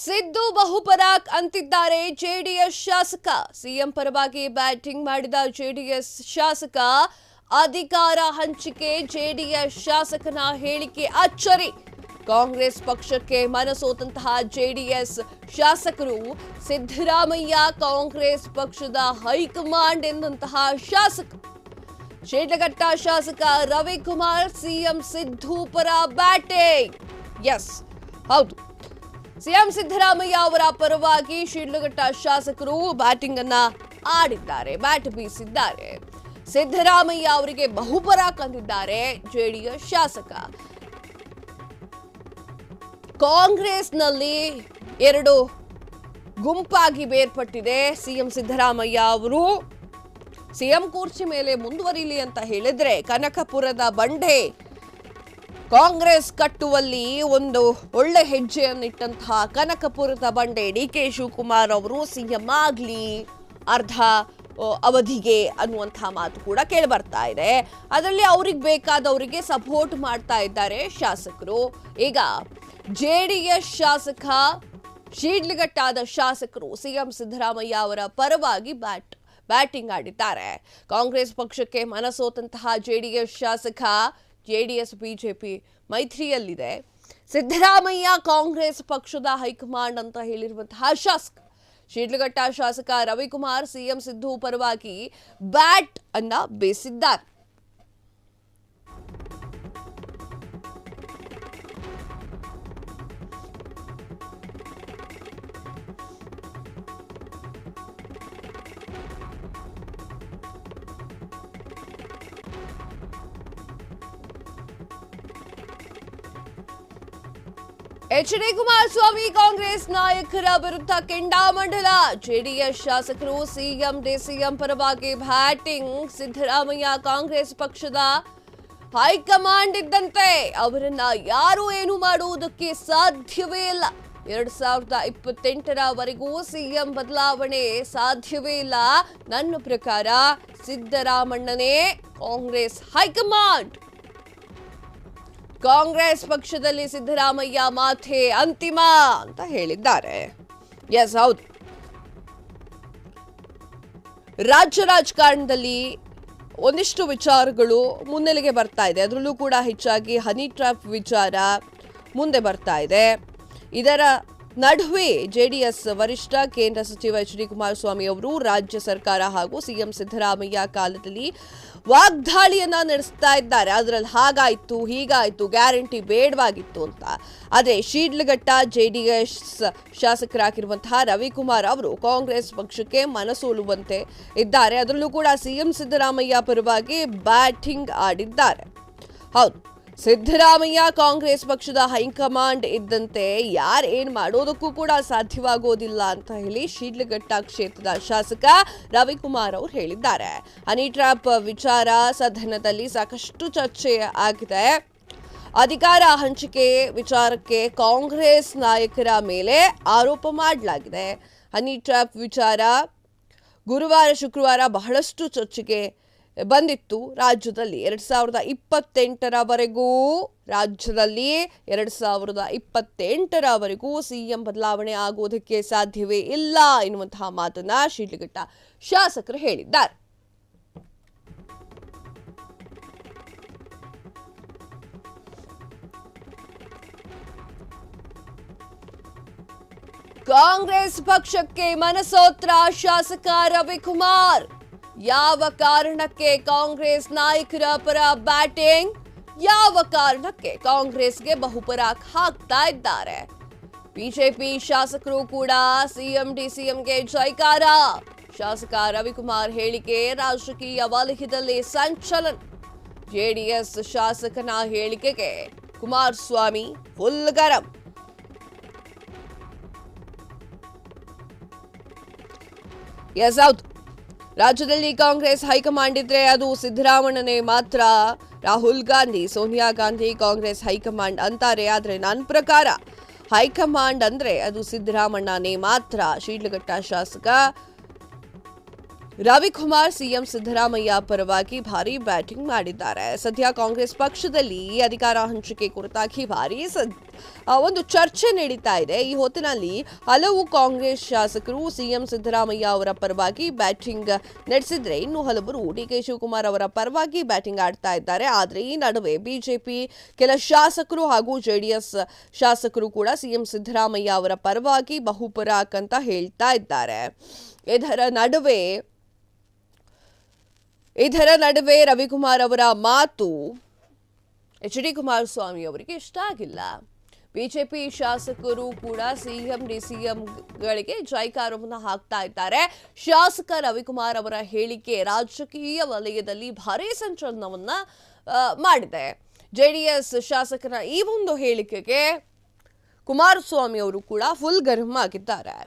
ಸಿದ್ದು ಬಹುಪರಾಕ್ ಅಂತಿದ್ದಾರೆ ಜೆಡಿಎಸ್ ಶಾಸಕ. ಸಿಎಂ ಪರವಾಗಿ ಬ್ಯಾಟಿಂಗ್ ಮಾಡಿದ ಜೆಡಿಎಸ್ ಶಾಸಕ. ಅಧಿಕಾರ ಹಂಚಿಕೆ ಜೆಡಿಎಸ್ ಶಾಸಕನ ಹೇಳಿಕೆ ಅಚ್ಚರಿ. ಕಾಂಗ್ರೆಸ್ ಪಕ್ಷಕ್ಕೆ ಮನಸೋತಂತಹ ಜೆಡಿಎಸ್ ಶಾಸಕರು ಸಿದ್ದರಾಮಯ್ಯ ಕಾಂಗ್ರೆಸ್ ಪಕ್ಷದ ಹೈಕಮಾಂಡ್ ಎಂದಂತಹ ಶಾಸಕ. ಶಿಡ್ಲಘಟ್ಟ ಶಾಸಕ ರವಿಕುಮಾರ್ ಸಿಎಂ ಸಿದ್ದು ಪರ ಬ್ಯಾಟಿಂಗ್. ಎಸ್ ಹೌದು, ಸಿಎಂ ಸಿದ್ದರಾಮಯ್ಯ ಅವರ ಪರವಾಗಿ ಶಿಡ್ಲಘಟ್ಟ ಶಾಸಕರು ಬ್ಯಾಟಿಂಗ್ ಅನ್ನ ಆಡಿದ್ದಾರೆ, ಬ್ಯಾಟ್ ಬೀಸಿದ್ದಾರೆ. ಸಿದ್ದರಾಮಯ್ಯ ಅವರಿಗೆ ಬಹುಪರಾಕ್ ಅಂದಿದ್ದಾರೆ ಜೆಡಿಎಸ್ ಶಾಸಕ. ಕಾಂಗ್ರೆಸ್ನಲ್ಲಿ ಎರಡು ಗುಂಪಾಗಿ ಬೇರ್ಪಟ್ಟಿದೆ. ಸಿಎಂ ಸಿದ್ದರಾಮಯ್ಯ ಅವರು ಸಿಎಂ ಕುರ್ಚಿ ಮೇಲೆ ಮುಂದುವರಿಲಿ ಅಂತ ಹೇಳಿದ್ರೆ ಕನಕಪುರದ ಬಂಡೆ ಕಾಂಗ್ರೆಸ್ ಕಟ್ಟುವಲ್ಲಿ ಒಂದು ಒಳ್ಳೆ ಹೆಜ್ಜೆಯನ್ನಿಟ್ಟಂತಹ ಕನಕಪುರದ ಬಂಡೆ ಡಿಕೆ ಶಿವಕುಮಾರ್ ಅವರು ಸಿಎಂ ಆಗ್ಲಿ ಅರ್ಧ ಅವಧಿಗೆ ಅನ್ನುವಂತಹ ಮಾತು ಕೂಡ ಕೇಳಿ ಬರ್ತಾ ಇದೆ. ಅದರಲ್ಲಿ ಅವ್ರಿಗೆ ಬೇಕಾದವರಿಗೆ ಸಪೋರ್ಟ್ ಮಾಡ್ತಾ ಇದ್ದಾರೆ ಶಾಸಕರು. ಈಗ ಜೆಡಿಎಸ್ ಶಾಸಕ ಶಿಡ್ಲಘಟ್ಟಾದ ಶಾಸಕರು ಸಿಎಂ ಸಿದ್ದರಾಮಯ್ಯ ಅವರ ಪರವಾಗಿ ಬ್ಯಾಟಿಂಗ್ ಆಡಿದ್ದಾರೆ. ಕಾಂಗ್ರೆಸ್ ಪಕ್ಷಕ್ಕೆ ಮನಸೋತಂತಹ ಜೆಡಿಎಸ್ ಶಾಸಕ. ಜೆಡಿಎಸ್ ಬಿಜೆಪಿ ಮೈತ್ರಿಯಲ್ಲಿದೆ. ಸಿದ್ದರಾಮಯ್ಯ ಕಾಂಗ್ರೆಸ್ ಪಕ್ಷದ ಹೈಕಮಾಂಡ್ ಅಂತ ಹೇಳಿರುವಂತಹ ಶಾಸಕ. ಶಿಡ್ಲಘಟ್ಟ ಶಾಸಕ ರವಿಕುಮಾರ್ ಸಿಎಂ ಸಿದ್ದು ಪರವಾಗಿ ಬ್ಯಾಟ್ ಅನ್ನ ಬೀಸಿದ್ದಾರೆ. ಎಚ್.ಡಿ. ಕುಮಾರಸ್ವಾಮಿ ಕಾಂಗ್ರೆಸ್ ನಾಯಕರ ವಿರುದ್ಧ ಕೆಂಡಾಮಂಡಲ. ಜೆಡಿಎಸ್ ಶಾಸಕರು ಸಿಎಂ ಡಿಸಿಎಂ ಪರವಾಗಿ ಬ್ಯಾಟಿಂಗ್. ಸಿದ್ದರಾಮಯ್ಯ ಕಾಂಗ್ರೆಸ್ ಪಕ್ಷದ ಹೈಕಮಾಂಡ್ ಇದ್ದಂತೆ ಅವರನ್ನ ಯಾರು ಏನು ಮಾಡುವುದಕ್ಕೆ ಸಾಧ್ಯವೇ ಇಲ್ಲ. 2028ರವರೆಗೂ ಸಿಎಂ ಬದಲಾವಣೆ ಸಾಧ್ಯವೇ ಇಲ್ಲ. ನನ್ನ ಪ್ರಕಾರ ಸಿದ್ದರಾಮಣ್ಣನೇ ಕಾಂಗ್ರೆಸ್ ಹೈಕಮಾಂಡ್. ಕಾಂಗ್ರೆಸ್ ಪಕ್ಷದಲ್ಲಿ ಸಿದ್ದರಾಮಯ್ಯ ಮಾತೆ ಅಂತಿಮ ಅಂತ ಹೇಳಿದ್ದಾರೆ. ಎಸ್ ಹೌದು, ರಾಜ್ಯ ರಾಜಕಾರಣದಲ್ಲಿ ಒಂದಿಷ್ಟು ವಿಚಾರಗಳು ಮುನ್ನೆಲೆಗೆ ಬರ್ತಾ ಇದೆ. ಅದರಲ್ಲೂ ಕೂಡ ಹೆಚ್ಚಾಗಿ ಹನಿ ಟ್ರ್ಯಾಪ್ ವಿಚಾರ ಮುಂದೆ ಬರ್ತಾ ಇದೆ. ಇದರ ನಡುವೆ ಜೆಡಿಎಸ್ ವರಿಷ್ಠ ಕೇಂದ್ರ ಸಚಿವ ಎಚ್.ಡಿ. ಕುಮಾರಸ್ವಾಮಿ ಅವರು ರಾಜ್ಯ ಸರ್ಕಾರ ಹಾಗೂ ಸಿಎಂ ಸಿದ್ದರಾಮಯ್ಯ ಕಾಲದಲ್ಲಿ ವಾಗ್ದಾಳಿಯನ್ನ ನಡೆಸ್ತಾ ಇದ್ದಾರೆ. ಅದರಲ್ಲಿ ಹಾಗಾಯ್ತು ಹೀಗಾಯ್ತು, ಗ್ಯಾರಂಟಿ ಬೇಡವಾಗಿತ್ತು ಅಂತ. ಆದರೆ ಶಿಡ್ಲಘಟ್ಟ ಜೆಡಿಎಸ್ ಶಾಸಕರಾಗಿರುವಂತಹ ರವಿಕುಮಾರ್ ಅವರು ಕಾಂಗ್ರೆಸ್ ಪಕ್ಷಕ್ಕೆ ಮನಸೋಲುವಂತೆ ಇದ್ದಾರೆ. ಅದರಲ್ಲೂ ಕೂಡ ಸಿಎಂ ಸಿದ್ದರಾಮಯ್ಯ ಪರವಾಗಿ ಬ್ಯಾಟಿಂಗ್ ಆಡಿದ್ದಾರೆ. ಹೌದು, ಸಿದ್ದರಾಮಯ್ಯ ಕಾಂಗ್ರೆಸ್ ಪಕ್ಷದ ಹೈಕಮಾಂಡ್ ಇದ್ದಂತೆ ಯಾರೇನ್ ಮಾಡೋದಕ್ಕೂ ಕೂಡ ಸಾಧ್ಯವಾಗೋದಿಲ್ಲ ಅಂತ ಹೇಳಿ ಶಿಡ್ಲಘಟ್ಟ ಕ್ಷೇತ್ರದ ಶಾಸಕ ರವಿಕುಮಾರ್ ಅವರು ಹೇಳಿದ್ದಾರೆ. ಹನಿ ಟ್ರ್ಯಾಪ್ ವಿಚಾರ ಸದನದಲ್ಲಿ ಸಾಕಷ್ಟು ಚರ್ಚೆ ಆಗಿದೆ. ಅಧಿಕಾರ ಹಂಚಿಕೆ ವಿಚಾರಕ್ಕೆ ಕಾಂಗ್ರೆಸ್ ನಾಯಕರ ಮೇಲೆ ಆರೋಪ ಮಾಡಲಾಗಿದೆ. ಹನಿ ಟ್ರ್ಯಾಪ್ ವಿಚಾರ ಗುರುವಾರ ಶುಕ್ರವಾರ ಬಹಳಷ್ಟು ಚರ್ಚೆಗೆ ಬಂದಿತ್ತು. ರಾಜ್ಯದಲ್ಲಿ 2028ರವರೆಗೂ ರಾಜ್ಯದಲ್ಲಿ 2028ರವರೆಗೂ ಸಿಎಂ ಬದಲಾವಣೆ ಆಗುವುದಕ್ಕೆ ಸಾಧ್ಯವೇ ಇಲ್ಲ ಎನ್ನುವಂತಹ ಮಾತನ್ನ ಶಿಡ್ಲಘಟ್ಟ ಶಾಸಕರು ಹೇಳಿದ್ದಾರೆ. ಕಾಂಗ್ರೆಸ್ ಪಕ್ಷಕ್ಕೆ ಮನಸೋತ್ರ ಶಾಸಕ ರವಿಕುಮಾರ್. ಯಾವ ಕಾರಣಕ್ಕೆ ಕಾಂಗ್ರೆಸ್ ನಾಯಕರ ಪರ ಬ್ಯಾಟಿಂಗ್? ಯಾವ ಕಾರಣಕ್ಕೆ ಕಾಂಗ್ರೆಸ್ಗೆ ಬಹುಪರಾಕ್ ಹಾಕ್ತಾ ಇದ್ದಾರೆ? ಬಿಜೆಪಿ ಶಾಸಕರು ಕೂಡ ಸಿಎಂ ಡಿಸಿಎಂಗೆ ಜೈಕಾರ. ಶಾಸಕ ರವಿಕುಮಾರ್ ಹೇಳಿಕೆ ರಾಜಕೀಯ ವಲಯದಲ್ಲಿ ಸಂಚಲನ. ಜೆಡಿಎಸ್ ಶಾಸಕನ ಹೇಳಿಕೆಗೆ ಕುಮಾರಸ್ವಾಮಿ ಫುಲ್ ಗರಂ. ಎಸ್ ಹೌದು, ರಾಜ್ಯದಲ್ಲಿ ಕಾಂಗ್ರೆಸ್ ಹೈಕಮಾಂಡ್ ಇದ್ರೆ ಅದು ಸಿದ್ದರಾಮಣ್ಣನೇ ಮಾತ್ರ. ರಾಹುಲ್ ಗಾಂಧಿ, ಸೋನಿಯಾ ಗಾಂಧಿ ಕಾಂಗ್ರೆಸ್ ಹೈಕಮಾಂಡ್ ಅಂತಾರೆ. ಆದರೆ ನನ್ನ ಪ್ರಕಾರ ಹೈಕಮಾಂಡ್ ಅಂದ್ರೆ ಅದು ಸಿದ್ದರಾಮಣ್ಣನೇ ಮಾತ್ರ. ಶಿಡ್ಲಘಟ್ಟ ಶಾಸಕ ರವಿಕುಮಾರ್ ಸಿಎಂ ಸಿದ್ದರಾಮಯ್ಯ ಪರವಾಗಿ ಭಾರಿ ಬ್ಯಾಟಿಂಗ್ ಮಾಡಿದ್ದಾರೆ. ಸದ್ಯ ಕಾಂಗ್ರೆಸ್ ಪಕ್ಷದಲ್ಲಿ ಅಧಿಕಾರ ಹಂಚಿಕೆ ಕುರಿತಾಗಿ ಭಾರಿ ಒಂದು ಚರ್ಚೆ ನಡೀತಾ ಇದೆ. ಈ ಹೊತ್ತಿನಲ್ಲಿ ಹಲವು ಕಾಂಗ್ರೆಸ್ ಶಾಸಕರು ಸಿಎಂ ಸಿದ್ದರಾಮಯ್ಯ ಅವರ ಪರವಾಗಿ ಬ್ಯಾಟಿಂಗ್ ನಡೆಸಿದ್ರೆ, ಇನ್ನು ಹಲವರು ಡಿಕೆ ಶಿವಕುಮಾರ್ ಅವರ ಪರವಾಗಿ ಬ್ಯಾಟಿಂಗ್ ಆಡ್ತಾ ಇದ್ದಾರೆ. ಆದರೆ ಈ ನಡುವೆ ಬಿಜೆಪಿ ಕೆಲ ಶಾಸಕರು ಹಾಗೂ ಜೆಡಿಎಸ್ ಶಾಸಕರು ಕೂಡ ಸಿಎಂ ಸಿದ್ದರಾಮಯ್ಯ ಅವರ ಪರವಾಗಿ ಬಹುಪರಾಕ್ ಅಂತ ಹೇಳ್ತಾ ಇದ್ದಾರೆ. ಇದರ ನಡುವೆ ರವಿಕುಮಾರ್ ಅವರ ಮಾತು ಎಚ್ ಡಿ ಕುಮಾರಸ್ವಾಮಿ ಅವರಿಗೆ ಇಷ್ಟ ಆಗಿಲ್ಲ. ಬಿಜೆಪಿ ಶಾಸಕರು ಕೂಡ ಸಿಎಂ ಡಿಸಿಎಂಗಳಿಗೆ ಜೈಕಾರವನ್ನು ಹಾಕ್ತಾ ಇದ್ದಾರೆ. ಶಾಸಕ ರವಿಕುಮಾರ್ ಅವರ ಹೇಳಿಕೆ ರಾಜಕೀಯ ವಲಯದಲ್ಲಿ ಭಾರೀ ಸಂಚಲನವನ್ನ ಮಾಡಿದೆ. ಜೆಡಿಎಸ್ ಶಾಸಕನ ಈ ಒಂದು ಹೇಳಿಕೆಗೆ ಕುಮಾರಸ್ವಾಮಿ ಅವರು ಕೂಡ ಫುಲ್ ಗರಂ ಆಗಿದ್ದಾರೆ.